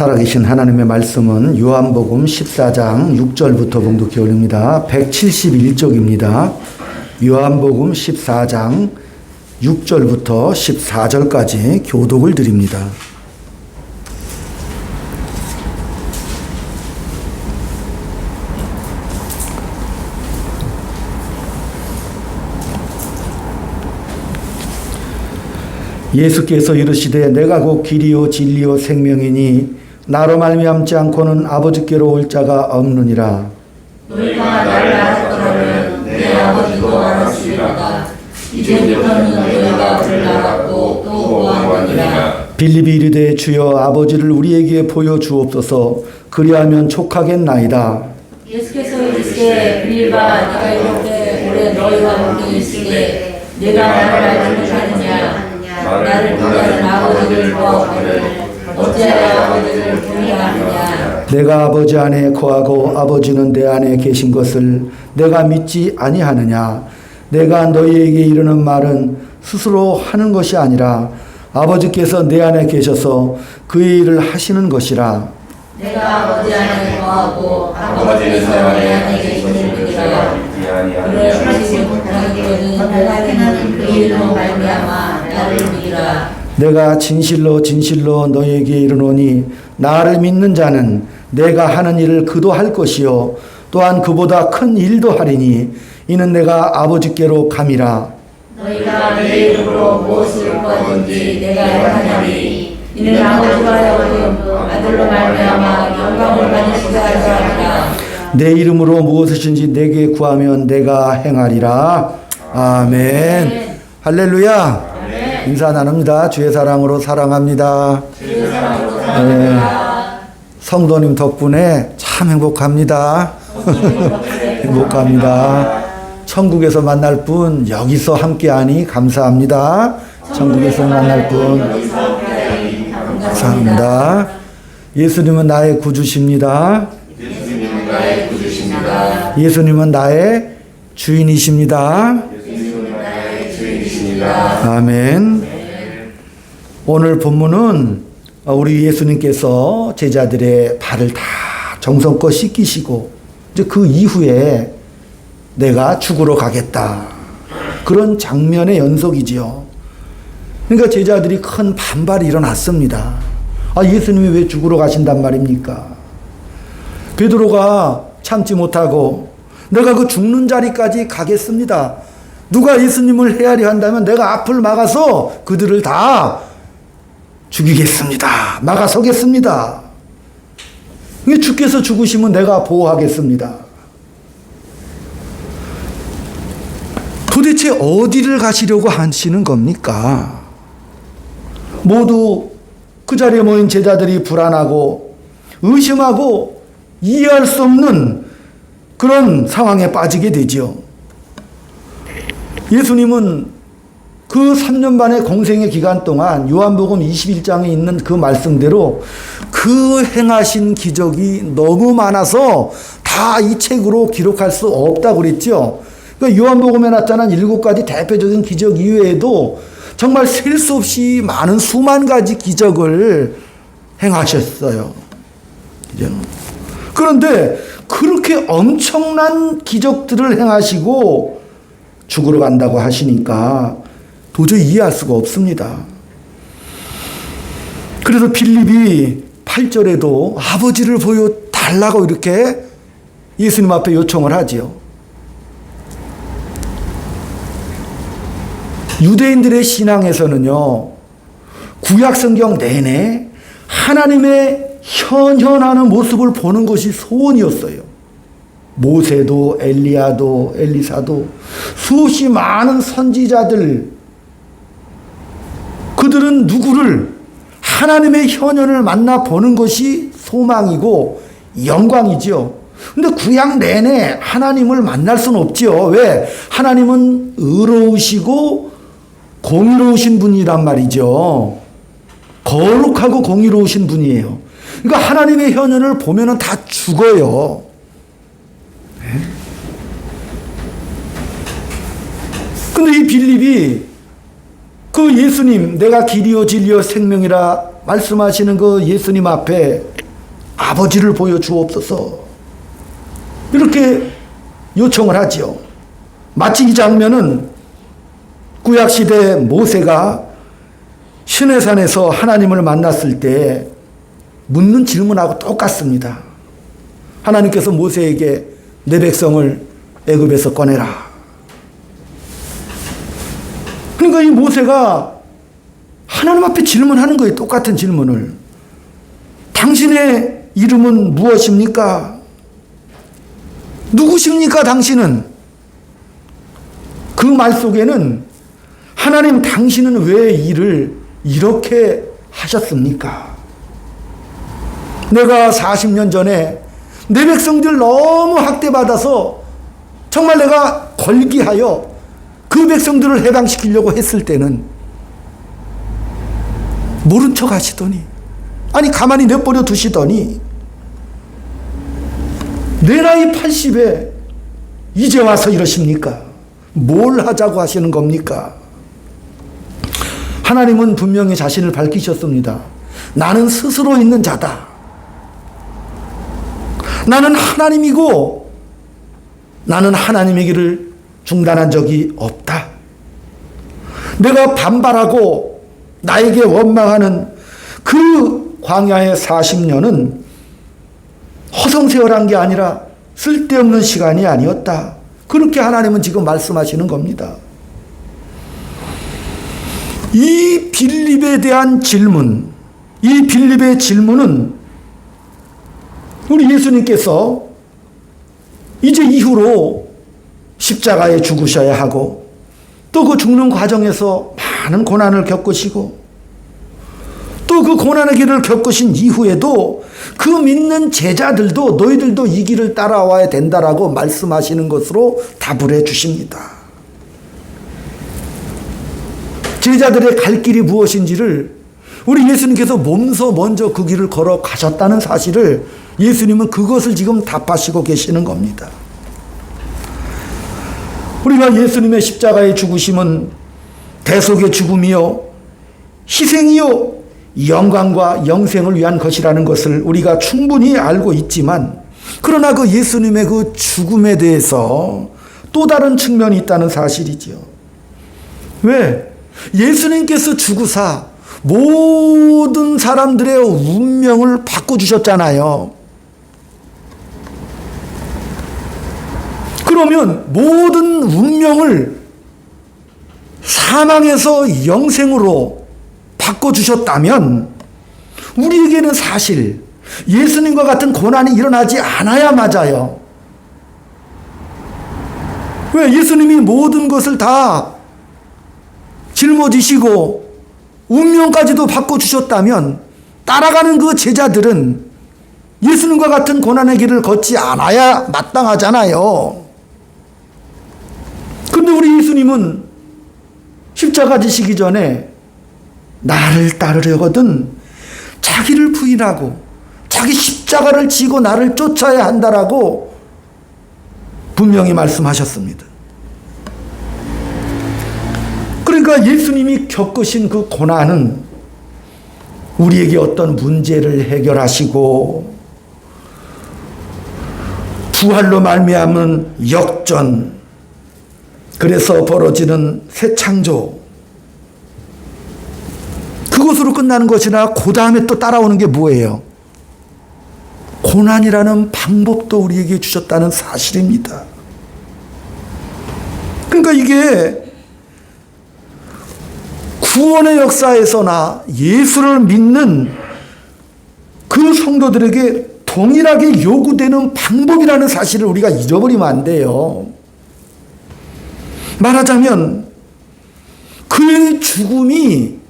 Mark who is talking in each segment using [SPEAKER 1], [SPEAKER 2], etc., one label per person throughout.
[SPEAKER 1] 살아계신 하나님의 말씀은 요한복음 14장 6절부터 봉독해 올립니다. 171쪽입니다. 요한복음 14장 6절부터 14절까지 교독을 드립니다. 예수께서 이르시되 내가 곧 길이요 진리요 생명이니 나로 말미암지 않고는 아버지께로 올 자가 없느니라.
[SPEAKER 2] 너희가 나를 알았더라면 내 아버지도 알았으리로다. 이제부터는 너희가 그를 알았고 또 보았느니라.
[SPEAKER 1] 빌립이 이르되 주여 아버지를 우리에게 보여 주옵소서. 그리하면 족하겠나이다.
[SPEAKER 2] 예수께서 이르시되 빌립아 네가 이렇게 오래 너희와 함께 있으되 내가 나를 알지 못하느냐. 나를 보다는 아버지를 보았거늘 어찌하여 아버지를 보냐 하느냐.
[SPEAKER 1] 내가 아버지 안에 거하고 아버지는 내 안에 계신 것을 내가 믿지 아니하느냐. 내가 너희에게 이르는 말은 스스로 하는 것이 아니라 아버지께서 내 안에 계셔서 그의 일을 하시는 것이라.
[SPEAKER 2] 내가 아버지 안에 거하고 아버지께서 내 안에 계시는 분이라. 그를 하시지 못하는 것은 내가 행하는 그 일로 말미암아 나를 믿으라.
[SPEAKER 1] 내가 진실로 진실로 너희에게 이르노니 나를 믿는 자는 내가 하는 일을 그도 할 것이요 또한 그보다 큰 일도 하리니 이는 내가 아버지께로 감이라.
[SPEAKER 2] 너희가 내 이름으로 무엇을 구하든지 내가 행하리니 이는 아버지와 영광 아들로 말미암아 영광을 받으시자 하리라.
[SPEAKER 1] 내 이름으로 무엇이든지 내게 구하면 내가 행하리라. 아멘. 할렐루야. 인사 나눕니다. 주의 사랑으로 사랑합니다. 네. 성도님 덕분에 참 행복합니다. 행복합니다. 천국에서 만날 분 여기서 함께하니 감사합니다. 천국에서 만날 분 감사합니다. 예수님은 나의 구주십니다.
[SPEAKER 2] 예수님은 나의 구주십니다.
[SPEAKER 1] 예수님은 나의 주인이십니다. 아멘. 오늘 본문은 우리 예수님께서 제자들의 발을 다 정성껏 씻기시고 이제 그 이후에 내가 죽으러 가겠다. 그런 장면의 연속이지요. 그러니까 제자들이 큰 반발이 일어났습니다. 아, 예수님이 왜 죽으러 가신단 말입니까? 베드로가 참지 못하고 내가 그 죽는 자리까지 가겠습니다. 누가 예수님을 헤아려 한다면 내가 앞을 막아서 그들을 다 죽이겠습니다. 막아서겠습니다. 주께서 죽으시면 내가 보호하겠습니다. 도대체 어디를 가시려고 하시는 겁니까? 모두 그 자리에 모인 제자들이 불안하고 의심하고 이해할 수 없는 그런 상황에 빠지게 되죠. 예수님은 그 3년 반의 공생의 기간 동안 요한복음 21장에 있는 그 말씀대로 그 행하신 기적이 너무 많아서 다 이 책으로 기록할 수 없다고 그랬죠. 그러니까 요한복음에 나타난 7가지 대표적인 기적 이외에도 정말 셀 수 없이 많은 수만 가지 기적을 행하셨어요. 그런데 그렇게 엄청난 기적들을 행하시고 죽으러 간다고 하시니까 도저히 이해할 수가 없습니다. 그래서 빌립이 8절에도 아버지를 보여달라고 이렇게 예수님 앞에 요청을 하지요. 유대인들의 신앙에서는요, 구약성경 내내 하나님의 현현하는 모습을 보는 것이 소원이었어요. 모세도 엘리야도 엘리사도 수없이 많은 선지자들, 그들은 누구를 하나님의 현현을 만나 보는 것이 소망이고 영광이죠. 근데 구약 내내 하나님을 만날 수는 없죠. 왜? 하나님은 의로우시고 공의로우신 분이란 말이죠. 거룩하고 공의로우신 분이에요. 그러니까 하나님의 현현을 보면은 다 죽어요. 근데 이 빌립이 그 예수님, 내가 길이요 진리요 생명이라 말씀하시는 그 예수님 앞에 아버지를 보여주옵소서, 이렇게 요청을 하지요. 마치 이 장면은 구약시대 모세가 시내산에서 하나님을 만났을 때 묻는 질문하고 똑같습니다. 하나님께서 모세에게 내 백성을 애굽에서 꺼내라. 그러니까 이 모세가 하나님 앞에 질문하는 거예요. 똑같은 질문을. 당신의 이름은 무엇입니까? 누구십니까 당신은? 그 말 속에는 하나님, 당신은 왜 일을 이렇게 하셨습니까? 내가 40년 전에 내 백성들 너무 학대받아서 정말 내가 걸기하여 그 백성들을 해방시키려고 했을 때는 모른 척 하시더니, 아니 가만히 내버려 두시더니 내 나이 80에 이제 와서 이러십니까? 뭘 하자고 하시는 겁니까? 하나님은 분명히 자신을 밝히셨습니다. 나는 스스로 있는 자다. 나는 하나님이고 나는 하나님의 길을 중단한 적이 없다. 내가 반발하고 나에게 원망하는 그 광야의 40년은 허송세월한 게 아니라 쓸데없는 시간이 아니었다. 그렇게 하나님은 지금 말씀하시는 겁니다. 이 빌립에 대한 질문, 이 빌립의 질문은 우리 예수님께서 이제 이후로 십자가에 죽으셔야 하고 또 그 죽는 과정에서 많은 고난을 겪으시고 또 그 고난의 길을 겪으신 이후에도 그 믿는 제자들도 너희들도 이 길을 따라와야 된다라고 말씀하시는 것으로 답을 해 주십니다. 제자들의 갈 길이 무엇인지를 우리 예수님께서 몸소 먼저 그 길을 걸어 가셨다는 사실을 예수님은 그것을 지금 답하시고 계시는 겁니다. 우리가 예수님의 십자가의 죽으심은 대속의 죽음이요 희생이요 영광과 영생을 위한 것이라는 것을 우리가 충분히 알고 있지만, 그러나 그 예수님의 그 죽음에 대해서 또 다른 측면이 있다는 사실이죠. 왜? 예수님께서 죽으사 모든 사람들의 운명을 바꿔주셨잖아요. 그러면 모든 운명을 사망에서 영생으로 바꿔주셨다면 우리에게는 사실 예수님과 같은 고난이 일어나지 않아야 맞아요. 왜? 예수님이 모든 것을 다 짊어지시고 운명까지도 바꿔주셨다면 따라가는 그 제자들은 예수님과 같은 고난의 길을 걷지 않아야 마땅하잖아요. 그런데 우리 예수님은 십자가 지시기 전에 나를 따르려거든 자기를 부인하고 자기 십자가를 지고 나를 쫓아야 한다라고 분명히 말씀하셨습니다. 그러니까 예수님이 겪으신 그 고난은 우리에게 어떤 문제를 해결하시고 부활로 말미암은 역전, 그래서 벌어지는 새 창조, 그것으로 끝나는 것이나 그 다음에 또 따라오는 게 뭐예요? 고난이라는 방법도 우리에게 주셨다는 사실입니다. 그러니까 이게 구원의 역사에서나 예수를 믿는 그 성도들에게 동일하게 요구되는 방법이라는 사실을 우리가 잊어버리면 안 돼요. 말하자면 그의 죽음이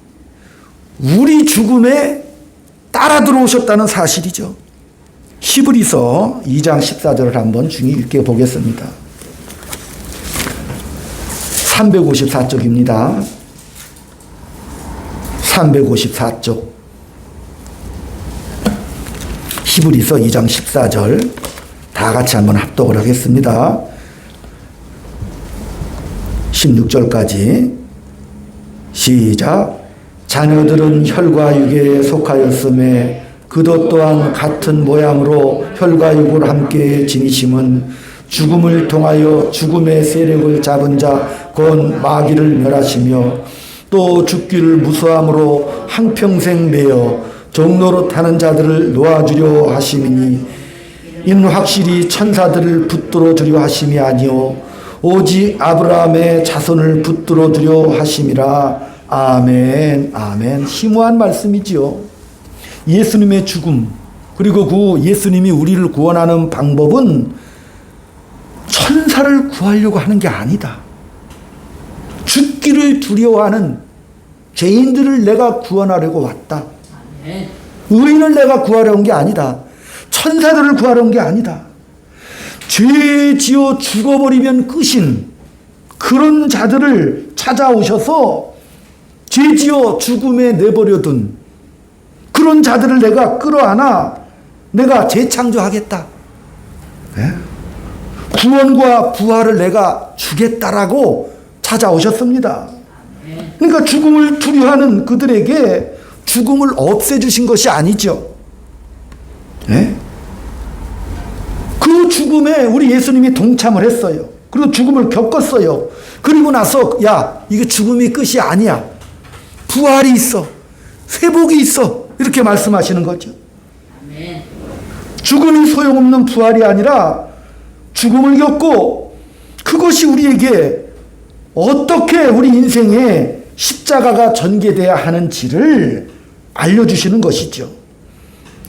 [SPEAKER 1] 우리 죽음에 따라 들어오셨다는 사실이죠. 히브리서 2장 14절을 한번 중히 읽게 보겠습니다. 354쪽입니다. 354쪽. 히브리서 2장 14절 다 같이 한번 합독을 하겠습니다. 16절까지 시작. 자녀들은 혈과 육에 속하였음에 그도 또한 같은 모양으로 혈과 육을 함께 지니심은 죽음을 통하여 죽음의 세력을 잡은 자 곧 마귀를 멸하시며 또 죽기를 무수함으로 한평생 매여 종로로 타는 자들을 놓아주려 하심이니 이는 확실히 천사들을 붙들어 주려 하심이 아니요 오직 아브라함의 자손을 붙들어 주려 하심이라. 아멘. 아멘. 심오한 말씀이지요. 예수님의 죽음, 그리고 그 예수님이 우리를 구원하는 방법은 천사를 구하려고 하는 게 아니다. 죽기를 두려워하는 죄인들을 내가 구원하려고 왔다. 의인을 내가 구하려 온 게 아니다. 천사들을 구하려 온 게 아니다. 죄 지어 죽어버리면 끝인 그런 자들을 찾아오셔서 죄 지어 죽음에 내버려둔 그런 자들을 내가 끌어안아 내가 재창조하겠다. 네? 구원과 부활을 내가 주겠다라고 찾아오셨습니다. 그러니까 죽음을 두려워하는 그들에게 죽음을 없애주신 것이 아니죠. 네? 그 죽음에 우리 예수님이 동참을 했어요. 그리고 죽음을 겪었어요. 그리고 나서 야, 이게 죽음이 끝이 아니야. 부활이 있어. 회복이 있어. 이렇게 말씀하시는 거죠. 죽음이 소용없는 부활이 아니라 죽음을 겪고 그것이 우리에게 어떻게 우리 인생에 십자가가 전개돼야 하는지를 알려주시는 것이죠.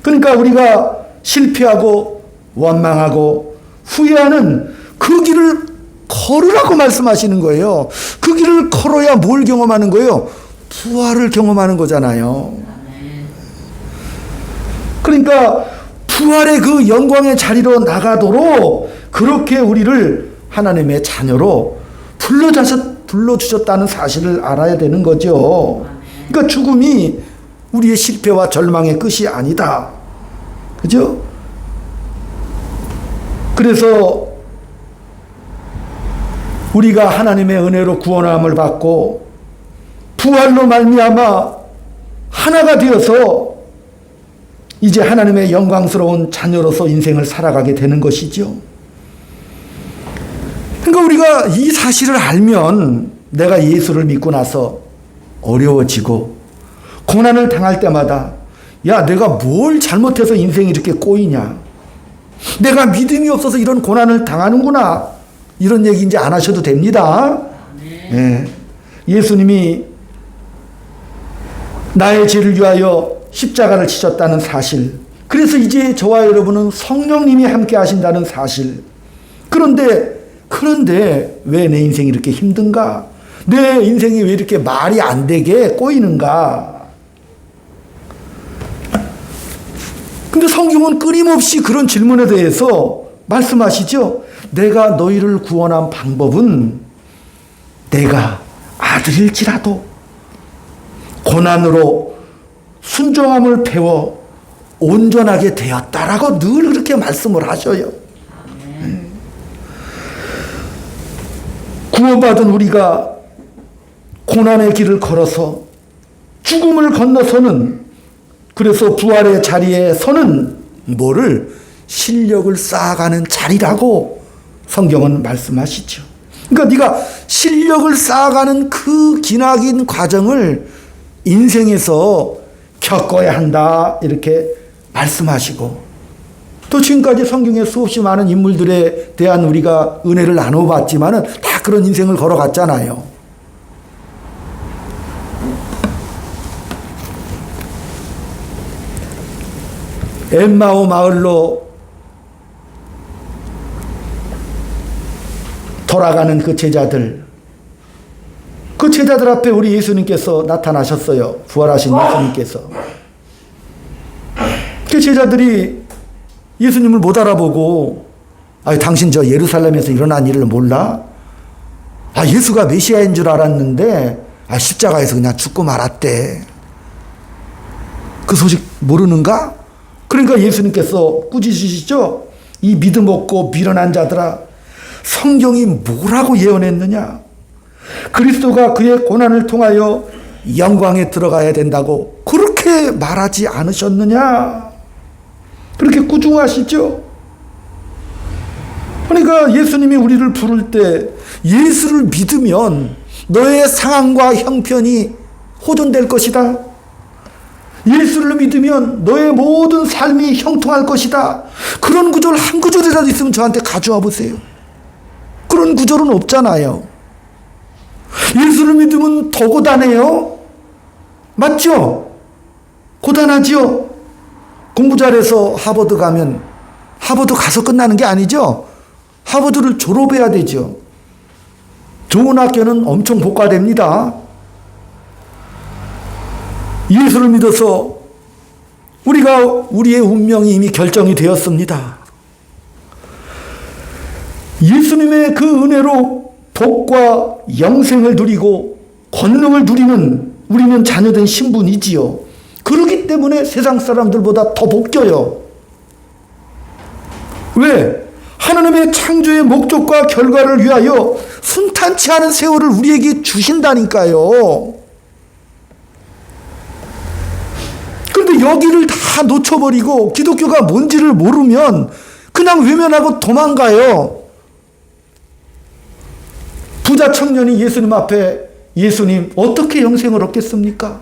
[SPEAKER 1] 그러니까 우리가 실패하고 원망하고 후회하는 그 길을 걸으라고 말씀하시는 거예요. 그 길을 걸어야 뭘 경험하는 거예요? 부활을 경험하는 거잖아요. 그러니까 부활의 그 영광의 자리로 나가도록 그렇게 우리를 하나님의 자녀로 불러주셨다는 사실을 알아야 되는 거죠. 그러니까 죽음이 우리의 실패와 절망의 끝이 아니다. 그죠? 그래서 우리가 하나님의 은혜로 구원함을 받고 부활로 말미암아 하나가 되어서 이제 하나님의 영광스러운 자녀로서 인생을 살아가게 되는 것이죠. 그러니까 우리가 이 사실을 알면 내가 예수를 믿고 나서 어려워지고 고난을 당할 때마다 야, 내가 뭘 잘못해서 인생이 이렇게 꼬이냐. 내가 믿음이 없어서 이런 고난을 당하는구나. 이런 얘기 이제 안 하셔도 됩니다. 네. 예수님이 나의 죄를 위하여 십자가를 지셨다는 사실. 그래서 이제 저와 여러분은 성령님이 함께 하신다는 사실. 그런데 왜 내 인생이 이렇게 힘든가? 내 인생이 왜 이렇게 말이 안 되게 꼬이는가? 근데 성경은 끊임없이 그런 질문에 대해서 말씀하시죠. 내가 너희를 구원한 방법은 내가 아들일지라도 고난으로 순종함을 배워 온전하게 되었다라고 늘 그렇게 말씀을 하셔요. 구원받은 우리가 고난의 길을 걸어서 죽음을 건너서는 그래서 부활의 자리에 서는 뭐를 실력을 쌓아가는 자리라고 성경은 말씀하시죠. 그러니까 네가 실력을 쌓아가는 그 기나긴 과정을 인생에서 겪어야 한다 이렇게 말씀하시고 또 지금까지 성경에 수없이 많은 인물들에 대한 우리가 은혜를 나눠봤지만은 다 그런 인생을 걸어갔잖아요. 엠마오 마을로 돌아가는 그 제자들 앞에 우리 예수님께서 나타나셨어요. 부활하신 예수님께서. 그 제자들이 예수님을 못 알아보고 당신 저 예루살렘에서 일어난 일을 몰라? 예수가 메시아인 줄 알았는데 십자가에서 그냥 죽고 말았대. 그 소식 모르는가? 그러니까 예수님께서 꾸짖으시죠. 이 믿음 없고 미련한 자들아, 성경이 뭐라고 예언했느냐? 그리스도가 그의 고난을 통하여 영광에 들어가야 된다고 그렇게 말하지 않으셨느냐? 그렇게 꾸중하시죠? 그러니까 예수님이 우리를 부를 때 예수를 믿으면 너의 상황과 형편이 호전될 것이다. 예수를 믿으면 너의 모든 삶이 형통할 것이다. 그런 구절 한 구절이라도 있으면 저한테 가져와 보세요. 그런 구절은 없잖아요. 예수를 믿으면 더 고단해요. 맞죠? 고단하죠? 공부 잘해서 하버드 가면 하버드 가서 끝나는 게 아니죠. 하버드를 졸업해야 되죠. 좋은 학교는 엄청 복과됩니다. 예수를 믿어서 우리의 운명이 이미 결정이 되었습니다. 예수님의 그 은혜로 복과 영생을 누리고 권능을 누리는 우리는 자녀된 신분이지요. 그렇기 때문에 세상 사람들보다 더 복져요. 왜? 하나님의 창조의 목적과 결과를 위하여 순탄치 않은 세월을 우리에게 주신다니까요. 그런데 여기를 다 놓쳐버리고 기독교가 뭔지를 모르면 그냥 외면하고 도망가요. 부자 청년이 예수님 앞에 예수님 어떻게 영생을 얻겠습니까?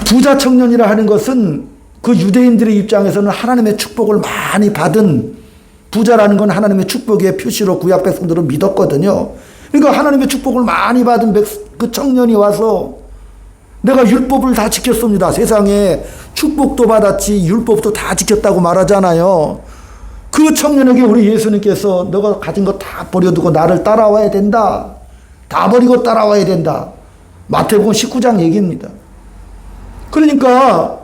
[SPEAKER 1] 부자 청년이라 하는 것은 그 유대인들의 입장에서는 하나님의 축복을 많이 받은 부자라는 건 하나님의 축복의 표시로 구약 백성들은 믿었거든요. 그러니까 하나님의 축복을 많이 받은 그 청년이 와서 내가 율법을 다 지켰습니다. 세상에 축복도 받았지 율법도 다 지켰다고 말하잖아요. 그 청년에게 우리 예수님께서 너가 가진 거 다 버려두고 나를 따라와야 된다. 다 버리고 따라와야 된다. 마태복음 19장 얘기입니다. 그러니까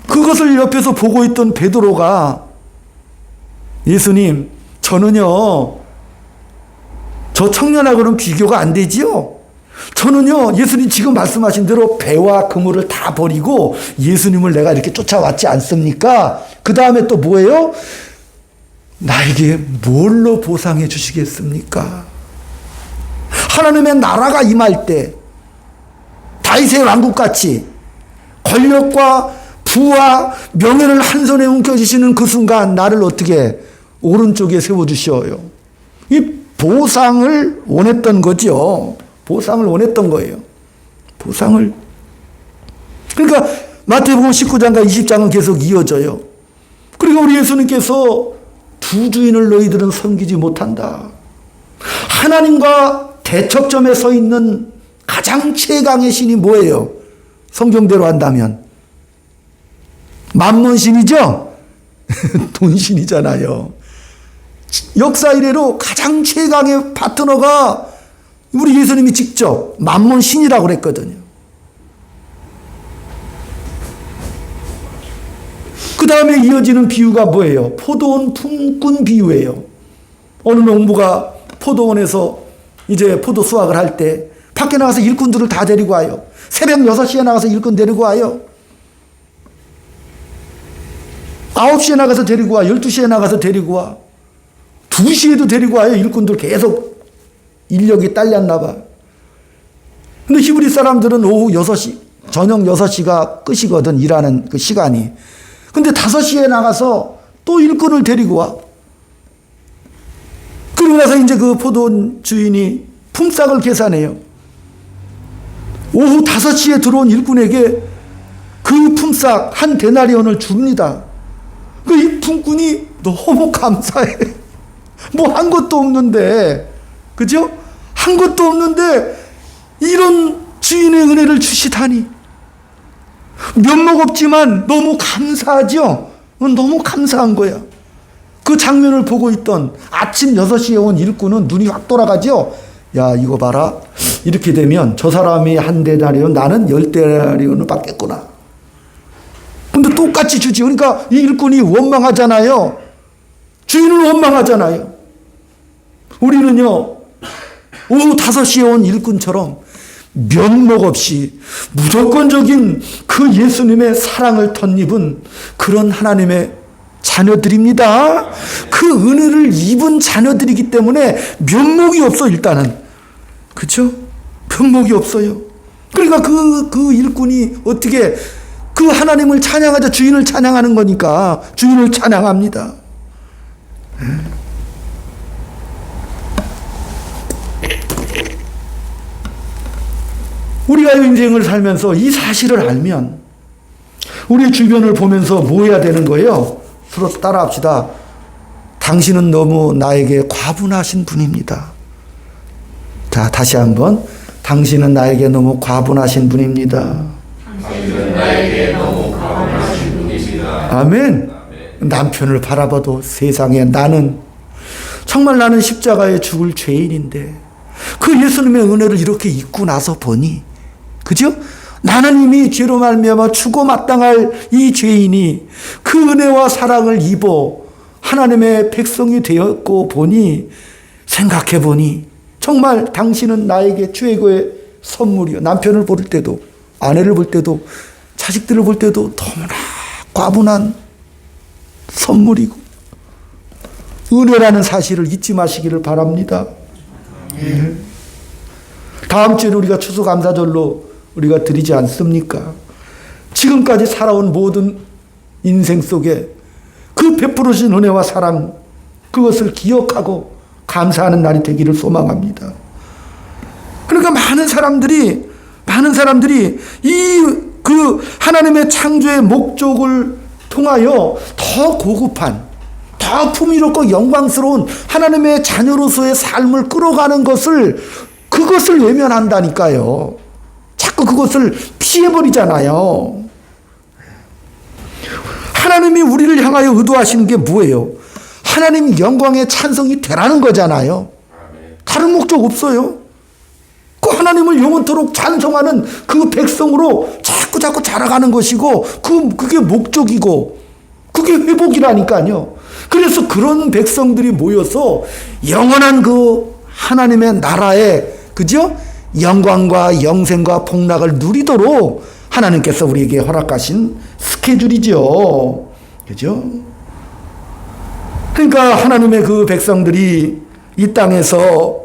[SPEAKER 1] 그것을 옆에서 보고 있던 베드로가 예수님 저는요 저 청년하고는 비교가 안 되지요. 저는요 예수님 지금 말씀하신 대로 배와 그물을 다 버리고 예수님을 내가 이렇게 쫓아왔지 않습니까? 그 다음에 또 뭐예요? 나에게 뭘로 보상해 주시겠습니까? 하나님의 나라가 임할 때 다윗의 왕국같이 권력과 부와 명예를 한 손에 움켜쥐시는 그 순간 나를 어떻게 오른쪽에 세워주셔요. 이 보상을 원했던 거죠. 보상을 원했던 거예요. 보상을. 그러니까 마태복음 19장과 20장은 계속 이어져요. 그리고 우리 예수님께서 두 주인을 너희들은 섬기지 못한다. 하나님과 대척점에 서 있는 가장 최강의 신이 뭐예요? 성경대로 한다면 만몬신이죠? 돈신이잖아요. 역사 이래로 가장 최강의 파트너가 우리 예수님이 직접 만몬신이라고 그랬거든요. 그 다음에 이어지는 비유가 뭐예요? 포도원 품꾼 비유예요. 어느 농부가 포도원에서 이제 포도 수확을 할 때 밖에 나가서 일꾼들을 다 데리고 와요. 새벽 6시에 나가서 일꾼 데리고 와요. 9시에 나가서 데리고 와. 12시에 나가서 데리고 와. 2시에도 데리고 와요. 일꾼들 계속 인력이 딸렸나 봐. 근데 히브리 사람들은 오후 6시, 저녁 6시가 끝이거든. 일하는 그 시간이. 근데 5시에 나가서 또 일꾼을 데리고 와. 그러고 나서 이제 그 포도원 주인이 품삯을 계산해요. 오후 5시에 들어온 일꾼에게 그 품삯 한 데나리온을 줍니다. 그 이 품꾼이 너무 감사해. 뭐 한 것도 없는데, 그죠? 한 것도 없는데 이런 주인의 은혜를 주시다니. 면목 없지만 너무 감사하죠? 너무 감사한 거야. 그 장면을 보고 있던 아침 6시에 온 일꾼은 눈이 확 돌아가죠? 야, 이거 봐라. 이렇게 되면 저 사람이 한 데나리온, 나는 10데나리온을 받겠구나. 근데 똑같이 주지. 그러니까 이 일꾼이 원망하잖아요. 주인은 원망하잖아요. 우리는요, 오후 5시에 온 일꾼처럼 면목 없이 무조건적인 그 예수님의 사랑을 덧입은 그런 하나님의 자녀들입니다. 그 은혜를 입은 자녀들이기 때문에 면목이 없어, 일단은. 그렇죠? 면목이 없어요. 그러니까 그 일꾼이 어떻게 그 하나님을 찬양하자 주인을 찬양하는 거니까 주인을 찬양합니다. 우리가 인생을 살면서 이 사실을 알면 우리 주변을 보면서 뭐 해야 되는 거예요? 서로 따라합시다. 당신은 너무 나에게 과분하신 분입니다. 자, 다시 한번. 당신은 나에게 너무 과분하신 분입니다.
[SPEAKER 2] 당신은 나에게 너무 과분하신 분이시다.
[SPEAKER 1] 아멘. 남편을 바라봐도 세상에 정말 나는 십자가에 죽을 죄인인데 그 예수님의 은혜를 이렇게 잊고 나서 보니, 그죠? 나는 이미 죄로 말미암아 죽어 마땅할 이 죄인이 그 은혜와 사랑을 입어 하나님의 백성이 되었고 보니, 생각해 보니 정말 당신은 나에게 최고의 선물이요. 남편을 볼 때도, 아내를 볼 때도, 자식들을 볼 때도 너무나 과분한 선물이고 은혜라는 사실을 잊지 마시기를 바랍니다. 예. 다음 주에 우리가 추수감사절로 우리가 드리지 않습니까? 지금까지 살아온 모든 인생 속에 그 베풀어진 은혜와 사랑, 그것을 기억하고 감사하는 날이 되기를 소망합니다. 그러니까 많은 사람들이 그 하나님의 창조의 목적을 통하여 더 고급한, 더 풍요롭고 영광스러운 하나님의 자녀로서의 삶을 끌어가는 그것을 외면한다니까요. 자꾸 그것을 피해버리잖아요. 하나님이 우리를 향하여 의도하시는 게 뭐예요? 하나님 영광의 찬송이 되라는 거잖아요. 다른 목적 없어요. 그 하나님을 영원토록 찬송하는 그 백성으로 자꾸 자라가는 것이고, 그게 목적이고, 그게 회복이라니까요. 그래서 그런 백성들이 모여서 영원한 그 하나님의 나라의, 그죠? 영광과 영생과 복락을 누리도록 하나님께서 우리에게 허락하신 스케줄이죠. 그죠? 그러니까 하나님의 그 백성들이 이 땅에서,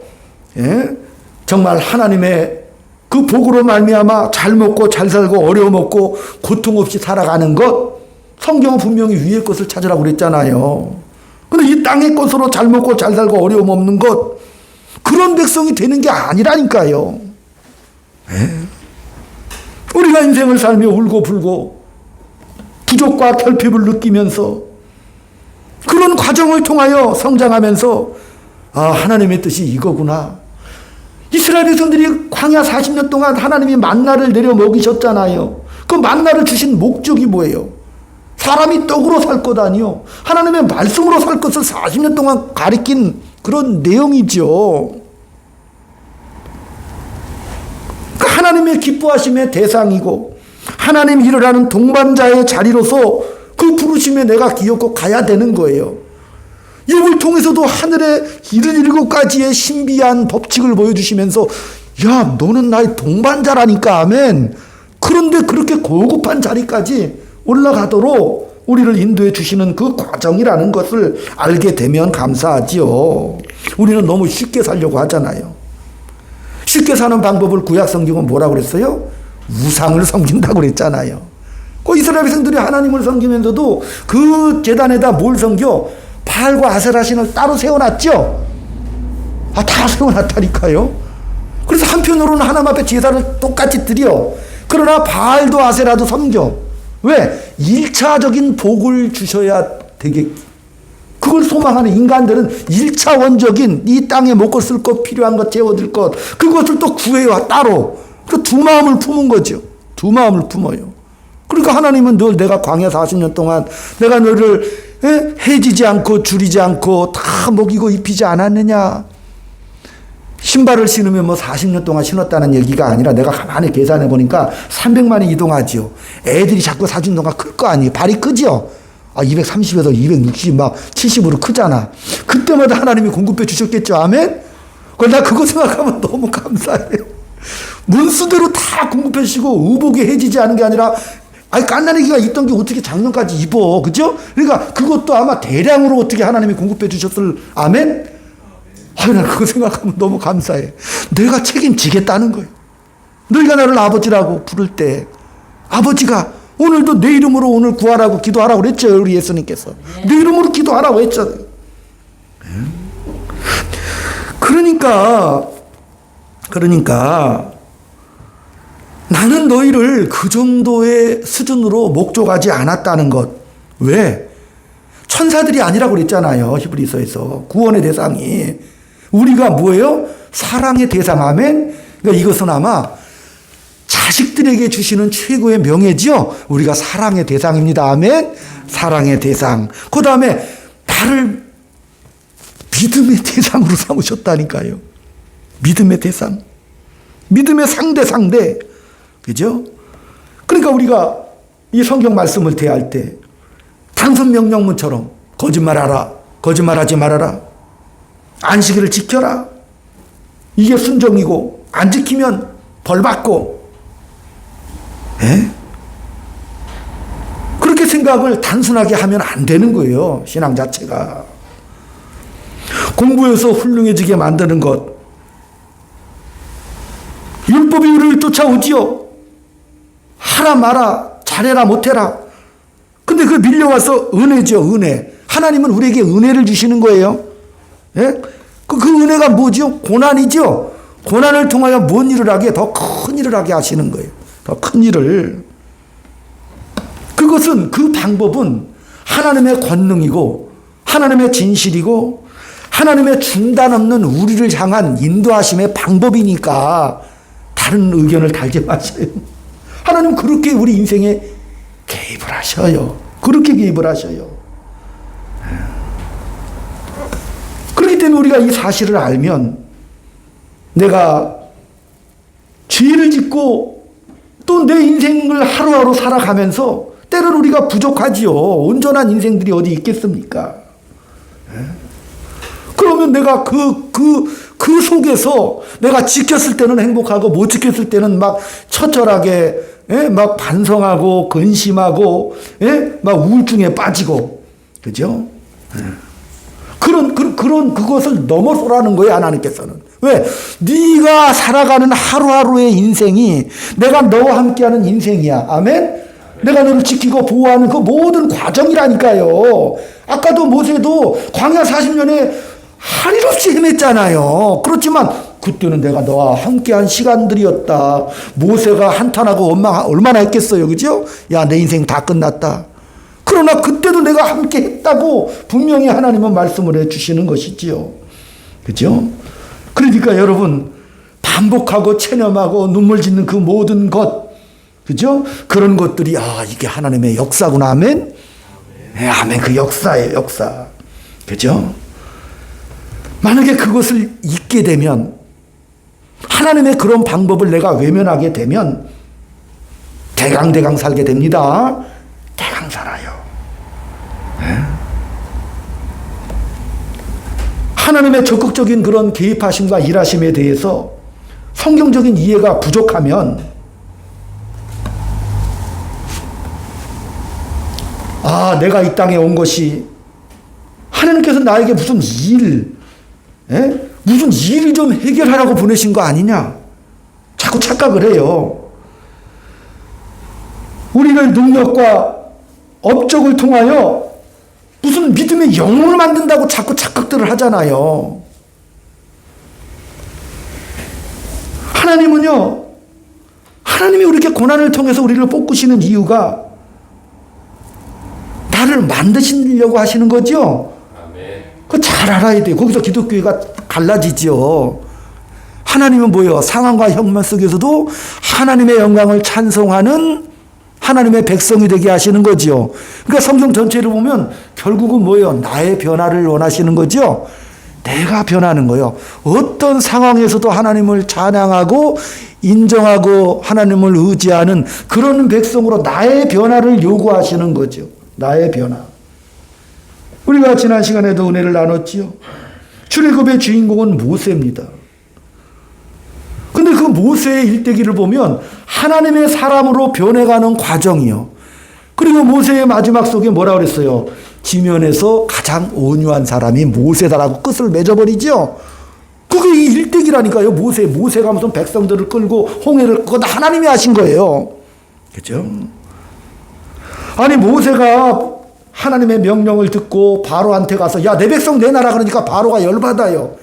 [SPEAKER 1] 정말 하나님의 그 복으로 말미암아 잘 먹고 잘 살고 어려움 없고 고통 없이 살아가는 것, 성경은 분명히 위의 것을 찾으라고 그랬잖아요. 근데 이 땅의 것으로 잘 먹고 잘 살고 어려움 없는 것, 그런 백성이 되는 게 아니라니까요. 우리가 인생을 살며 울고 불고 부족과 결핍을 느끼면서 그런 과정을 통하여 성장하면서, 하나님의 뜻이 이거구나. 이스라엘 백성들이 광야 40년 동안 하나님이 만나를 내려 먹이셨잖아요. 그 만나를 주신 목적이 뭐예요? 사람이 떡으로 살 것 아니요, 하나님의 말씀으로 살 것을 40년 동안 가리킨 그런 내용이죠. 하나님의 기뻐하심의 대상이고 하나님 일을 동반자의 자리로서 그 부르심에 내가 기어코 가야 되는 거예요. 욥을 통해서도 하늘의 77가지의 신비한 법칙을 보여주시면서, 야, 너는 나의 동반자라니까. 아멘. 그런데 그렇게 고급한 자리까지 올라가도록 우리를 인도해 주시는 그 과정이라는 것을 알게 되면 감사하지요. 우리는 너무 쉽게 살려고 하잖아요. 쉽게 사는 방법을 구약 성경은 뭐라고 그랬어요? 우상을 섬긴다고 그랬잖아요. 그 이스라엘 백성들이 하나님을 섬기면서도 그 제단에다 뭘 섬겨? 바알과 아세라 신을 따로 세워놨죠? 다 세워놨다니까요. 그래서 한편으로는 하나님 앞에 제사를 똑같이 드려. 그러나 바알도 아세라도 섬겨. 왜? 1차적인 복을 주셔야 되겠. 그걸 소망하는 인간들은 1차원적인 이 땅에 먹고 쓸 것, 필요한 것, 채워줄 것, 그것을 또 구해와 따로. 그 두 마음을 품은 거죠. 두 마음을 품어요. 그러니까 하나님은 늘 내가 광야 40년 동안 내가 너를 해지지 않고 줄이지 않고 다 먹이고 입히지 않았느냐. 신발을 신으면 뭐 40년 동안 신었다는 얘기가 아니라 내가 가만히 계산해 보니까 300만이 이동하죠. 애들이 자꾸 사준 동안 클 거 아니에요. 발이 크죠. 230에서 260, 막 70으로 크잖아. 그때마다 하나님이 공급해 주셨겠죠. 아멘? 나 그거 생각하면 너무 감사해요. 문수대로 다 공급해 주시고 의복이 해지지 않은 게 아니라, 깐나니기가 있던 게 어떻게 작년까지 입어. 그죠? 그러니까 그것도 아마 대량으로 어떻게 하나님이 공급해 주셨을. 아멘? 아유, 나 그거 생각하면 너무 감사해. 내가 책임지겠다는 거예요. 너희가 나를 아버지라고 부를 때 아버지가 오늘도 내 이름으로 오늘 구하라고 기도하라고 그랬죠. 우리 예수님께서. 내 이름으로 기도하라고 했잖아요. 그러니까 나는 너희를 그 정도의 수준으로 목적하지 않았다는 것. 왜? 천사들이 아니라고 그랬잖아요. 히브리서에서. 구원의 대상이. 우리가 뭐예요? 사랑의 대상. 아멘? 그러니까 이것은 아마 자식들에게 주시는 최고의 명예죠. 우리가 사랑의 대상입니다. 아멘? 사랑의 대상. 그 다음에 나를 믿음의 대상으로 삼으셨다니까요. 믿음의 대상. 믿음의 상대. 그죠? 그러니까 우리가 이 성경 말씀을 대할 때 당선 명령문처럼 거짓말하라. 거짓말하지 말아라. 안식일을 지켜라. 이게 순종이고 안 지키면 벌 받고. 에? 그렇게 생각을 단순하게 하면 안 되는 거예요. 신앙 자체가. 공부해서 훌륭해지게 만드는 것. 율법이 우리를 쫓아오지요. 하라 마라, 잘해라 못해라. 근데 그 밀려와서 은혜죠. 은혜. 하나님은 우리에게 은혜를 주시는 거예요. 예? 그 은혜가 뭐죠? 고난이죠. 고난을 통하여 뭔 일을 하게? 더 큰 일을 하게 하시는 거예요. 더 큰 일을. 그것은, 그 방법은 하나님의 권능이고 하나님의 진실이고 하나님의 중단 없는 우리를 향한 인도하심의 방법이니까 다른 의견을 달지 마세요. 하나님 그렇게 우리 인생에 개입을 하셔요. 그렇게 개입을 하셔요. 그렇기 때문에 우리가 이 사실을 알면 내가 죄를 짓고 또 내 인생을 하루하루 살아가면서 때로는 우리가 부족하지요. 온전한 인생들이 어디 있겠습니까? 그러면 내가 그 속에서 내가 지켰을 때는 행복하고 못 지켰을 때는 막 처절하게, 막 반성하고 근심하고, 막 우울증에 빠지고, 그죠? 그것을 넘어서라는 거예요, 하나님께서는. 왜? 네가 살아가는 하루하루의 인생이 내가 너와 함께하는 인생이야. 아멘? 내가 너를 지키고 보호하는 그 모든 과정이라니까요. 아까도 모세도 광야 40년에 할 일 없이 헤맸잖아요. 그렇지만 그때는 내가 너와 함께한 시간들이었다. 모세가 한탄하고 얼마나 했겠어요. 그죠? 야, 내 인생 다 끝났다. 그러나 그때도 내가 함께 했다고 분명히 하나님은 말씀을 해주시는 것이지요. 그죠? 그러니까 여러분, 반복하고 체념하고 눈물 짓는 그 모든 것, 그죠? 그런 것들이, 이게 하나님의 역사구나. 아멘? 네, 아멘. 그 역사예요, 역사. 그죠? 만약에 그것을 잊게 되면, 하나님의 그런 방법을 내가 외면하게 되면, 대강 살게 됩니다. 대강 살아요. 네? 하나님의 적극적인 그런 개입하심과 일하심에 대해서 성경적인 이해가 부족하면, 내가 이 땅에 온 것이 하나님께서 나에게 무슨 일을 좀 해결하라고 보내신 거 아니냐? 자꾸 착각을 해요. 우리를 능력과 업적을 통하여 무슨 믿음의 영웅을 만든다고 자꾸 착각들을 하잖아요. 하나님은요, 하나님이 이렇게 고난을 통해서 우리를 뽑으시는 이유가 나를 만드시려고 하시는 거죠. 그거 잘 알아야 돼요. 거기서 기독교회가 갈라지죠. 하나님은 뭐예요? 상황과 형편 속에서도 하나님의 영광을 찬송하는 하나님의 백성이 되게 하시는 거죠. 그러니까 성경 전체를 보면 결국은 뭐예요? 나의 변화를 원하시는 거죠. 내가 변하는 거예요. 어떤 상황에서도 하나님을 찬양하고 인정하고 하나님을 의지하는 그런 백성으로 나의 변화를 요구하시는 거죠. 나의 변화. 우리가 지난 시간에도 은혜를 나눴지요. 출애굽의 주인공은 모세입니다. 근데 그 모세의 일대기를 보면 하나님의 사람으로 변해가는 과정이요. 그리고 모세의 마지막 속에 뭐라 그랬어요? 지면에서 가장 온유한 사람이 모세다라고 끝을 맺어버리죠. 그게 이 일대기라니까요. 모세가 무슨 백성들을 끌고 홍해를, 그건 하나님이 하신 거예요. 그죠? 아니, 모세가 하나님의 명령을 듣고 바로한테 가서, 야, 내 백성 내놔라. 그러니까 바로가 열받아요.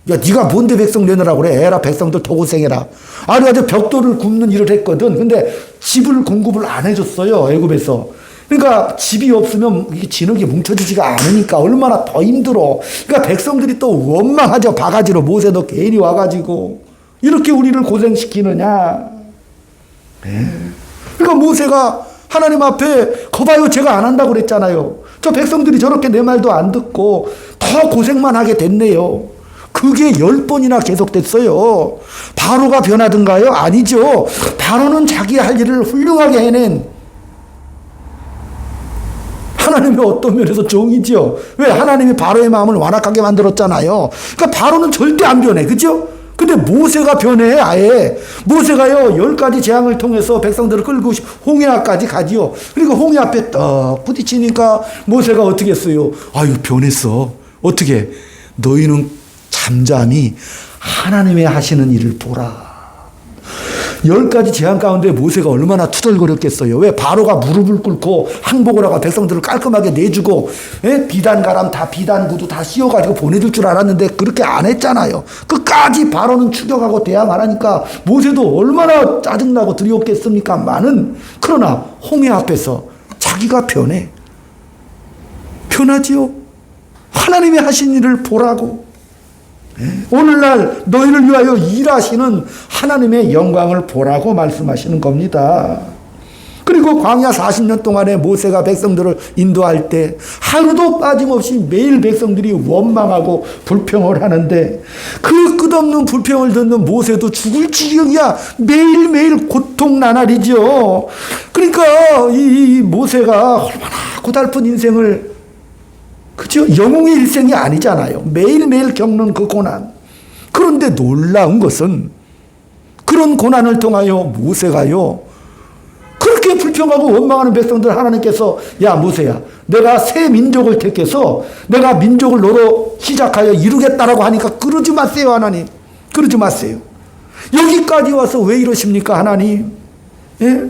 [SPEAKER 1] 야, 네가 뭔데 백성 내놓으라고 그래? 에라, 백성들 더 고생해라. 아니, 아주 벽돌을 굽는 일을 했거든. 근데 집을 공급을 안 해줬어요, 애굽에서. 그러니까 집이 없으면 이게 진흙이 뭉쳐지지가 않으니까 얼마나 더 힘들어. 그러니까 백성들이 또 원망하죠. 바가지로. 모세 너 괜히 와가지고 이렇게 우리를 고생시키느냐. 네. 그러니까 모세가 하나님 앞에 거봐요, 제가 안 한다고 그랬잖아요. 저 백성들이 저렇게 내 말도 안 듣고 더 고생만 하게 됐네요. 그게 10번이나 계속됐어요. 바로가 변하든가요? 아니죠. 바로는 자기 할 일을 훌륭하게 해낸 하나님의 어떤 면에서 종이죠. 왜? 하나님이 바로의 마음을 완악하게 만들었잖아요. 그러니까 바로는 절대 안 변해. 그죠? 근데 모세가 변해, 아예. 모세가요, 10가지 재앙을 통해서 백성들을 끌고 홍해까지 가지요. 그리고 홍해 앞에 딱 부딪히니까 모세가 어떻게 했어요? 아유, 변했어. 어떻게? 너희는 잠잠히 하나님의 하시는 일을 보라. 10가지 재앙 가운데 모세가 얼마나 투덜거렸겠어요. 왜? 바로가 무릎을 꿇고 항복을 하고 백성들을 깔끔하게 내주고, 비단 가람 다 비단 구두 다 씌워가지고 보내줄 줄 알았는데 그렇게 안 했잖아요. 끝까지 바로는 추격하고 대항 안 하니까 모세도 얼마나 짜증나고 두려웠겠습니까만은, 그러나 홍해 앞에서 자기가 변해. 변하지요. 하나님이 하신 일을 보라고. 오늘날 너희를 위하여 일하시는 하나님의 영광을 보라고 말씀하시는 겁니다. 그리고 광야 40년 동안에 모세가 백성들을 인도할 때 하루도 빠짐없이 매일 백성들이 원망하고 불평을 하는데, 그 끝없는 불평을 듣는 모세도 죽을 지경이야. 매일매일 고통 나날이죠. 그러니까 이 모세가 얼마나 고달픈 인생을, 그죠? 영웅의 일생이 아니잖아요. 매일매일 겪는 그 고난. 그런데 놀라운 것은 그런 고난을 통하여 모세가요, 그렇게 불평하고 원망하는 백성들 하나님께서, 야, 모세야, 내가 새 민족을 택해서 내가 민족을 너로 시작하여 이루겠다라고 하니까 그러지 마세요, 하나님. 그러지 마세요. 여기까지 와서 왜 이러십니까, 하나님? 예?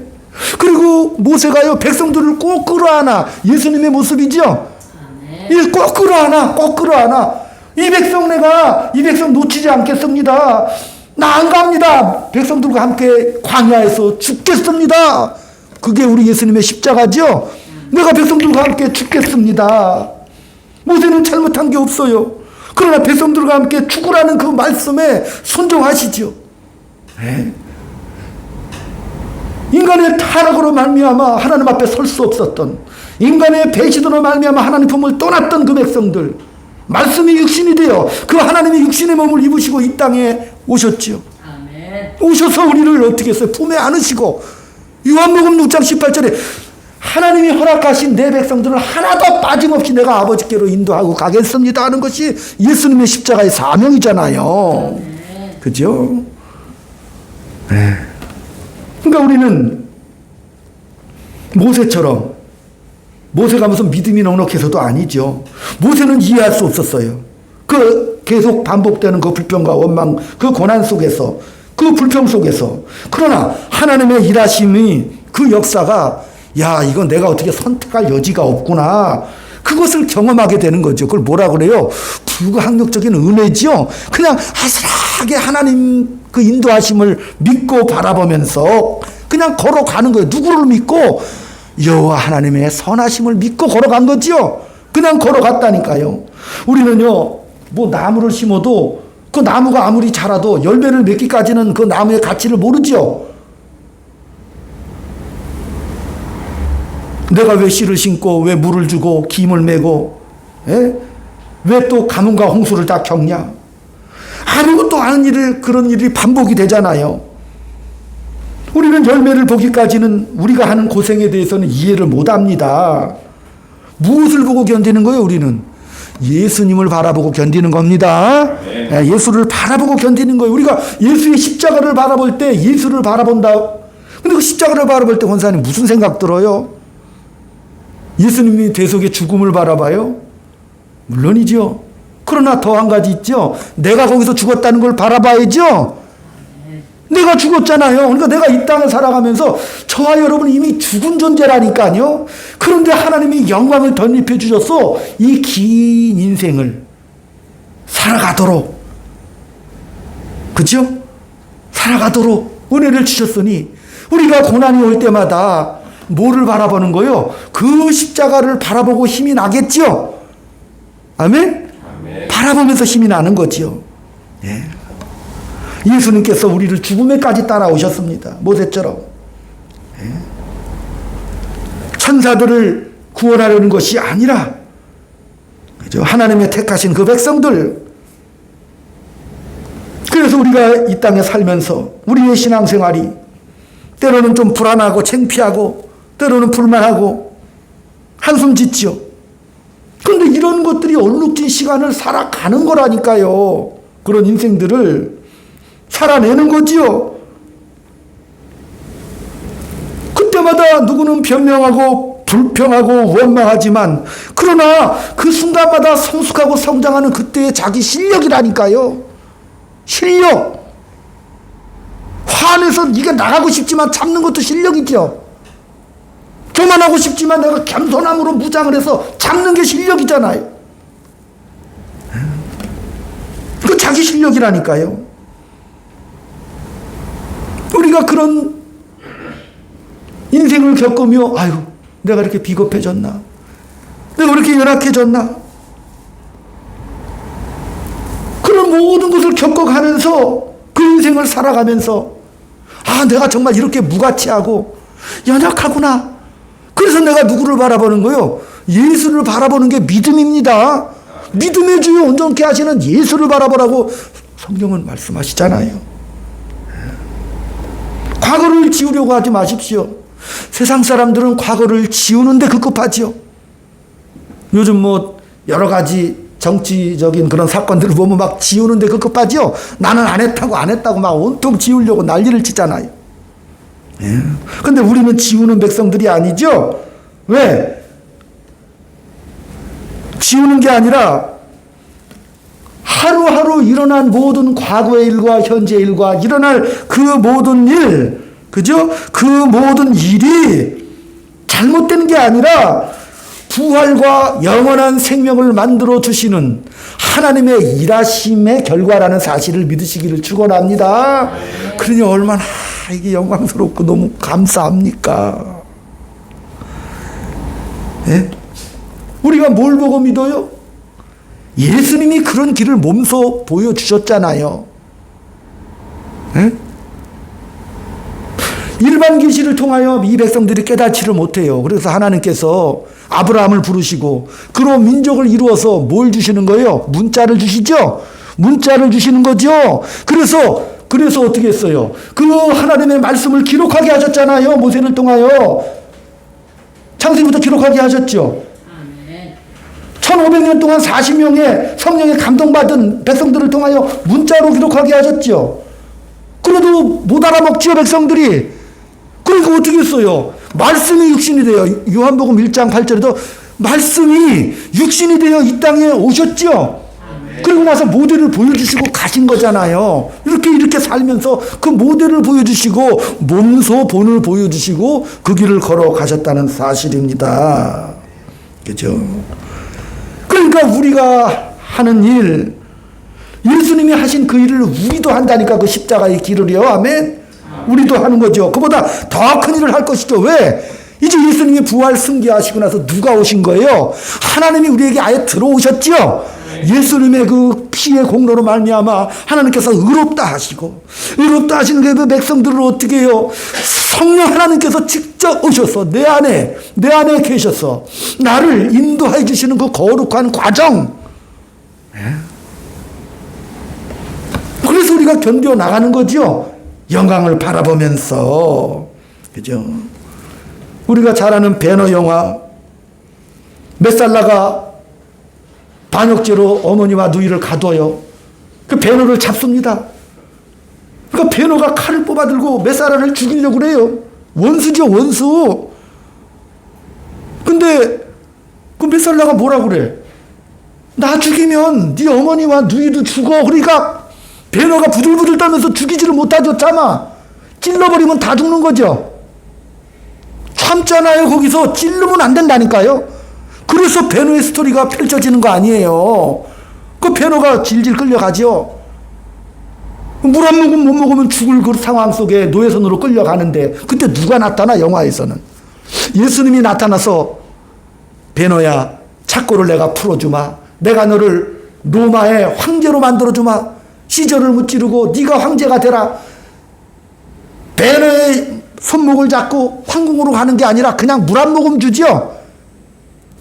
[SPEAKER 1] 그리고 모세가요, 백성들을 꼭 끌어안아. 예수님의 모습이죠? 꼭 끌어안아, 꼭 끌어안아. 이 백성 놓치지 않겠습니다. 나 안 갑니다. 백성들과 함께 광야에서 죽겠습니다. 그게 우리 예수님의 십자가죠. 내가 백성들과 함께 죽겠습니다. 모세는 잘못한 게 없어요. 그러나 백성들과 함께 죽으라는 그 말씀에 순종하시죠. 인간의 타락으로 말미암아 하나님 앞에 설 수 없었던, 인간의 배신으로 말미암아 하나님 품을 떠났던 그 백성들, 말씀이 육신이 되어 그 하나님의 육신의 몸을 입으시고 이 땅에 오셨죠. 아멘. 오셔서 우리를 어떻게 했어요? 품에 안으시고, 요한복음 6장 18절에 하나님이 허락하신 내 백성들을 하나도 빠짐없이 내가 아버지께로 인도하고 가겠습니다 하는 것이 예수님의 십자가의 사명이잖아요. 아멘. 그죠? 네. 그러니까 우리는 모세처럼, 모세가 무슨 믿음이 넉넉해서도 아니죠. 모세는 이해할 수 없었어요. 그 계속 반복되는 그 불평과 원망, 그 고난 속에서, 그 불평 속에서. 그러나 하나님의 일하심이, 그 역사가, 야, 이건 내가 어떻게 선택할 여지가 없구나. 그것을 경험하게 되는 거죠. 그걸 뭐라 그래요? 불가항력적인 은혜죠. 그냥 아슬하게 하나님 그 인도하심을 믿고 바라보면서 그냥 걸어가는 거예요. 누구를 믿고? 여호와 하나님의 선하심을 믿고 걸어간 거죠. 그냥 걸어갔다니까요. 우리는요, 뭐 나무를 심어도 그 나무가 아무리 자라도 열매를 맺기까지는 그 나무의 가치를 모르죠. 내가 왜 씨를 심고, 왜 물을 주고, 김을 메고, 왜 또 가뭄과 홍수를 다 겪냐? 아무것도 아는 일을, 그런 일이 반복이 되잖아요. 우리는 열매를 보기까지는 우리가 하는 고생에 대해서는 이해를 못 합니다. 무엇을 보고 견디는 거예요, 우리는? 예수님을 바라보고 견디는 겁니다. 네. 예수를 바라보고 견디는 거예요. 우리가 예수의 십자가를 바라볼 때 예수를 바라본다. 근데 그 십자가를 바라볼 때 권사님 무슨 생각 들어요? 예수님이 대속의 죽음을 바라봐요? 물론이죠. 그 그러나 더 한 가지 있죠. 내가 거기서 죽었다는 걸 바라봐야죠. 내가 죽었잖아요. 그러니까 내가 이 땅을 살아가면서 저와 여러분은 이미 죽은 존재라니까요. 그런데 하나님이 영광을 덧입혀 주셔서 이 긴 인생을 살아가도록, 그죠? 살아가도록 은혜를 주셨으니 우리가 고난이 올 때마다 뭐를 바라보는 거요? 그 십자가를 바라보고 힘이 나겠죠? 아멘? 바라보면서 힘이 나는 거지요. 예. 예수님께서 우리를 죽음에까지 따라오셨습니다. 모세처럼. 예. 천사들을 구원하려는 것이 아니라, 그죠? 하나님의 택하신 그 백성들. 그래서 우리가 이 땅에 살면서 우리의 신앙생활이 때로는 좀 불안하고 창피하고 때로는 불만하고 한숨 짓죠. 그런데 이런 것들이 얼룩진 시간을 살아가는 거라니까요. 그런 인생들을 살아내는 거지요. 그때마다 누구는 변명하고 불평하고 원망하지만 그러나 그 순간마다 성숙하고 성장하는 그때의 자기 실력이라니까요. 실력. 화내서 이게 나가고 싶지만 참는 것도 실력이죠. 교만하고 싶지만 내가 겸손함으로 무장을 해서 참는 게 실력이잖아요. 그 자기 실력이라니까요. 우리가 그런 인생을 겪으며 아유 내가 이렇게 비겁해졌나, 내가 이렇게 연약해졌나, 그런 모든 것을 겪어가면서 그 인생을 살아가면서 아 내가 정말 이렇게 무가치하고 연약하구나. 그래서 내가 누구를 바라보는 거요? 예수를 바라보는 게 믿음입니다. 믿음의 주요 온전케 하시는 예수를 바라보라고 성경은 말씀하시잖아요. 과거를 지우려고 하지 마십시오. 세상 사람들은 과거를 지우는데 급급하지요. 요즘 뭐 여러 가지 정치적인 그런 사건들을 보면 막 지우는데 급급하지요. 나는 안 했다고 막 온통 지우려고 난리를 치잖아요. 근데 우리는 지우는 백성들이 아니죠. 왜? 지우는 게 아니라 하루하루 일어난 모든 과거의 일과 현재 일과 일어날 그 모든 일, 그죠? 그 모든 일이 잘못된 게 아니라 부활과 영원한 생명을 만들어 주시는 하나님의 일하심의 결과라는 사실을 믿으시기를 축원합니다. 그러니 얼마나 이게 영광스럽고 너무 감사합니까? 예? 우리가 뭘 보고 믿어요? 예수님이 그런 길을 몸소 보여주셨잖아요. 예? 일반 계시를 통하여 이 백성들이 깨닫지를 못해요. 그래서 하나님께서 아브라함을 부르시고 그로 민족을 이루어서 뭘 주시는 거예요? 문자를 주시죠? 문자를 주시는 거죠. 그래서 어떻게 했어요? 그 하나님의 말씀을 기록하게 하셨잖아요. 모세를 통하여. 창세기부터 기록하게 하셨죠. 1500년 동안 40명의 성령에 감동받은 백성들을 통하여 문자로 기록하게 하셨죠. 그래도 못 알아먹지요, 백성들이. 그러니까 어떻게 했어요? 말씀이 육신이 되어, 요한복음 1장 8절에도 말씀이 육신이 되어 이 땅에 오셨죠. 그리고 나서 모델을 보여주시고 가신 거잖아요. 이렇게 살면서 그 모델을 보여주시고 몸소 본을 보여주시고 그 길을 걸어가셨다는 사실입니다. 그죠? 그러니까 우리가 하는 일, 예수님이 하신 그 일을 우리도 한다니까. 그 십자가의 길을요. 아멘. 우리도 하는 거죠. 그보다 더 큰 일을 할 것이죠. 왜? 이제 예수님이 부활 승계하시고 나서 누가 오신 거예요? 하나님이 우리에게 아예 들어오셨죠. 예수님의 그 피의 공로로 말미암아 하나님께서 의롭다 하시고, 의롭다 하시는 그 백성들을 어떻게 해요? 성령 하나님께서 직접 오셔서 내 안에 계셔서 나를 인도해 주시는 그 거룩한 과정. 그래서 우리가 견뎌 나가는 거죠. 영광을 바라보면서. 그죠? 우리가 잘 아는 배너 영화, 메살라가 반역죄로 어머니와 누이를 가둬요. 그 배너를 잡습니다. 그러니까 배너가 칼을 뽑아들고 메살라를 죽이려고 그래요. 원수죠, 원수. 근데 그 메살라가 뭐라 그래? 나 죽이면 네 어머니와 누이도 죽어. 그러니까 베너가 부들부들 떨면서 죽이지를 못하죠. 참아. 찔러버리면 다 죽는 거죠. 참잖아요. 거기서 찔르면 안 된다니까요. 그래서 베너의 스토리가 펼쳐지는 거 아니에요. 그 베너가 질질 끌려가죠. 물 한 모금 못 먹으면 죽을 그 상황 속에 노예선으로 끌려가는데 그때 누가 나타나? 영화에서는 예수님이 나타나서 베너야, 착고를 내가 풀어주마. 내가 너를 로마의 황제로 만들어주마. 시절을 무찌르고 네가 황제가 되라. 베너의 손목을 잡고 황궁으로 가는 게 아니라 그냥 물 한 모금 주죠.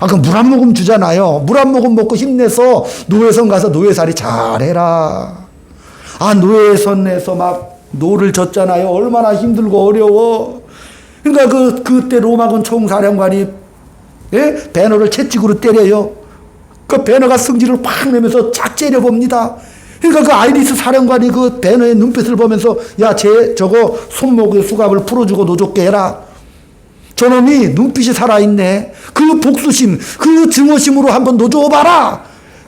[SPEAKER 1] 그 물 한 모금 주잖아요. 물 한 모금 먹고 힘내서 노예선 가서 노예살이 잘해라. 노예선에서 막 노를 졌잖아요. 얼마나 힘들고 어려워. 그러니까 그때 로마군 총사령관이 베너를 채찍으로 때려요. 그 베너가 승질을 팍 내면서 쫙 째려봅니다. 그러니까 그 아이리스 사령관이 그 베너의 눈빛을 보면서 야, 저거 손목의 수갑을 풀어주고 노좋게 해라. 저놈이 눈빛이 살아있네. 그 복수심, 그 증오심으로 한번 노줘봐라.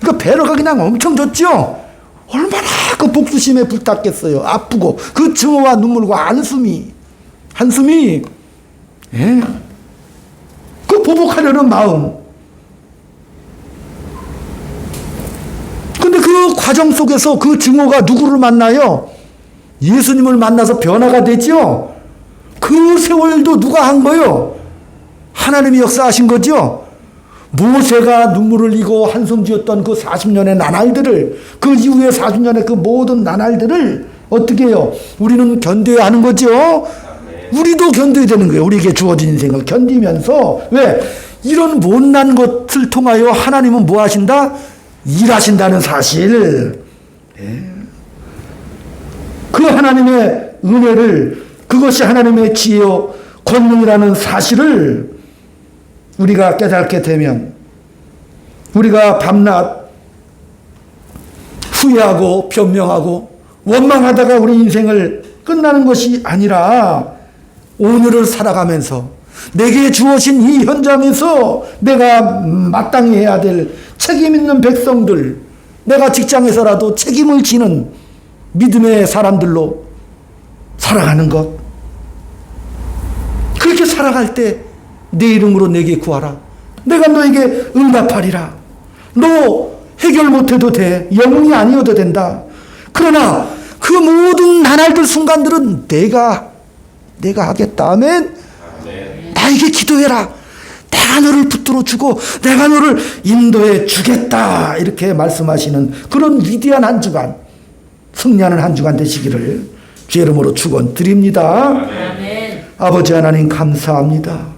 [SPEAKER 1] 그 베너가 그냥 엄청 줬죠. 얼마나 그 복수심에 불탔겠어요. 아프고 그 증오와 눈물과 한숨이 그 보복하려는 마음. 근데 그 과정 속에서 그 증오가 누구를 만나요? 예수님을 만나서 변화가 되죠. 그 세월도 누가 한 거요? 하나님이 역사하신 거죠. 모세가 눈물을 흘리고 한숨 지었던 그 40년의 나날들을, 그 이후에 40년의 그 모든 나날들을 어떻게 해요? 우리는 견뎌야 하는 거죠. 우리도 견뎌야 되는 거예요. 우리에게 주어진 인생을 견디면서. 왜? 이런 못난 것을 통하여 하나님은 뭐 하신다? 일하신다는 사실. 그 하나님의 은혜를, 그것이 하나님의 지혜요 권능이라는 사실을 우리가 깨닫게 되면 우리가 밤낮 후회하고 변명하고 원망하다가 우리 인생을 끝나는 것이 아니라 오늘을 살아가면서 내게 주어진 이 현장에서 내가 마땅히 해야 될 책임 있는 백성들, 내가 직장에서라도 책임을 지는 믿음의 사람들로 살아가는 것. 그렇게 살아갈 때 내 이름으로 내게 구하라. 내가 너에게 응답하리라. 너 해결 못해도 돼. 영웅이 아니어도 된다. 그러나 그 모든 나날들 순간들은 내가 하겠다. 아멘. 나에게 기도해라. 내가 너를 붙들어 주고 내가 너를 인도해 주겠다. 이렇게 말씀하시는 그런 위대한 한 주간, 승리하는 한 주간 되시기를 주의 이름으로 축원드립니다.
[SPEAKER 2] 아멘.
[SPEAKER 1] 아버지 하나님 감사합니다.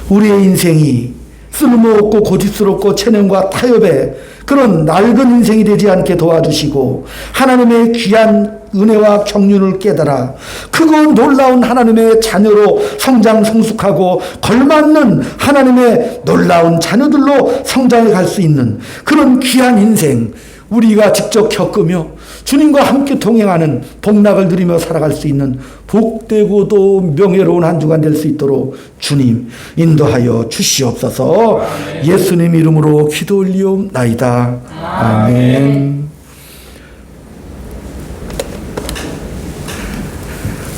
[SPEAKER 1] 우리의 인생이 쓸모없고 고집스럽고 체념과 타협의 그런 낡은 인생이 되지 않게 도와주시고 하나님의 귀한 은혜와 경륜을 깨달아 크고 놀라운 하나님의 자녀로 성장 성숙하고 걸맞는 하나님의 놀라운 자녀들로 성장해 갈 수 있는 그런 귀한 인생 우리가 직접 겪으며 주님과 함께 동행하는 복락을 누리며 살아갈 수 있는 복되고도 명예로운 한 주간 될 수 있도록 주님 인도하여 주시옵소서. 예수님 이름으로 기도 올리옵나이다. 아멘.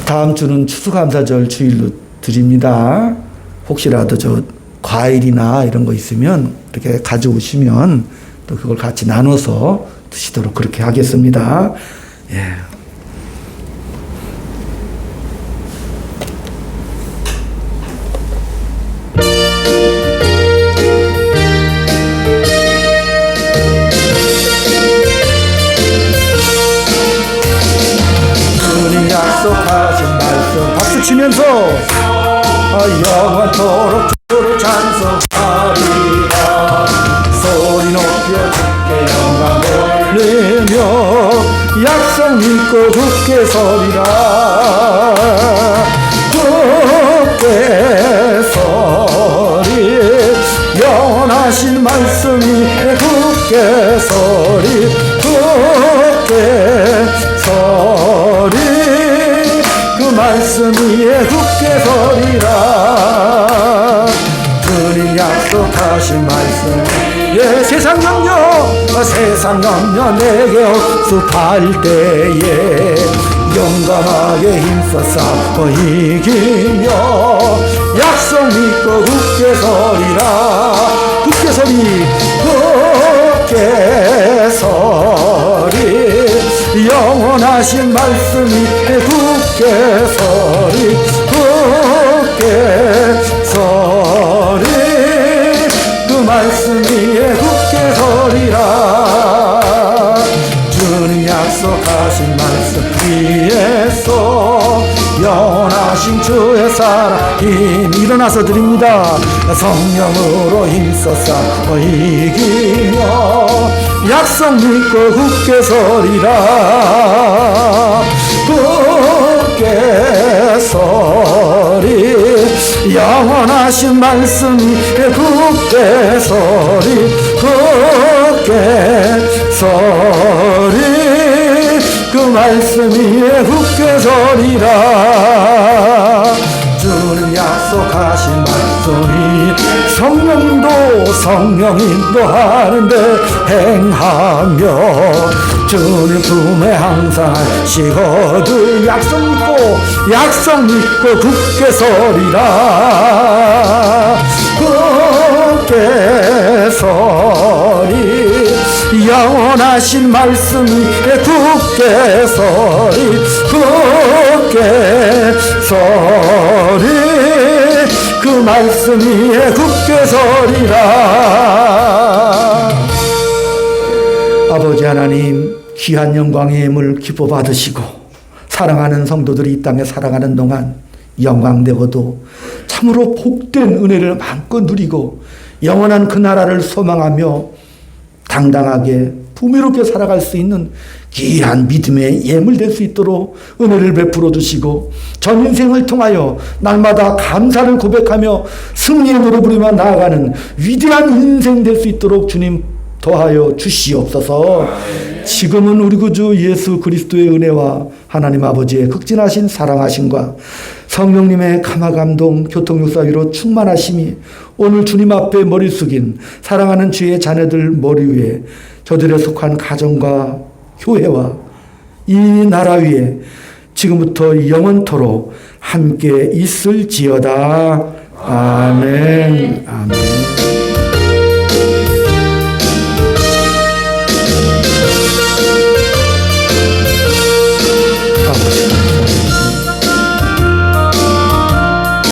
[SPEAKER 1] 다음 주는 추수감사절 주일로 드립니다. 혹시라도 과일이나 이런 거 있으면 이렇게 가져오시면 또 그걸 같이 나눠서 드시도록 그렇게 하겠습니다. 예. 주님 약속하신 말씀 박수 치면서 영원토록 주를 찬송하리라. 소리 높여 주께 영광 돌리며 약속 믿고 주께 서리라. 주께 서리 영원하신 말씀이 주께 서리 주께 서리 그 말씀이 주께 서리라. 주님 약속하신 말씀 예, 세상 염려 내게 없을 때에 용감하게 힘써 싸워 이기며 약속 믿고 굳게 서리라. 굳게 서리 영원하신 말씀이 굳게 서리 그 말씀 위에 굳게 서리라. 주님 약속하신 말씀 위에서 영원하신 주의 사랑 힘 일어나서 드립니다. 성령으로 힘써 싸워 이기며 약속 믿고 굳게 서리라. 굳게 서리 영원하신 말씀 위에 굳게 서리. 굳게 서리 그 말씀 위에 굳게 서리라. 주는 약속하신 말씀이 성령 인도하는데 행하며 주님 품에 항상 하시거든. 약속 믿고 굳게 서리라. 굳게 서리 영원하신 말씀 위에 굳게 서리. 굳게 서리 그 말씀 위에 굳게 서리라. 아버지 하나님, 귀한 영광의 힘을 기뻐 받으시고 사랑하는 성도들이 이 땅에 살아가는 동안 영광되고도 참으로 복된 은혜를 마음껏 누리고 영원한 그 나라를 소망하며 당당하게 부미롭게 살아갈 수 있는 귀한 믿음의 예물 될 수 있도록 은혜를 베풀어 주시고 전 인생을 통하여 날마다 감사를 고백하며 승리의 노래 부르며 나아가는 위대한 인생 될 수 있도록 주님 더하여 주시옵소서. 지금은 우리 구주 예수 그리스도의 은혜와 하나님 아버지의 극진하신 사랑하심과 성령님의 감화감동 교통육사위로 충만하심이 오늘 주님 앞에 머리 숙인 사랑하는 주의 자녀들 머리 위에 저들에 속한 가정과 교회와 이 나라 위에 지금부터 영원토록 함께 있을지어다. 아멘. 아멘.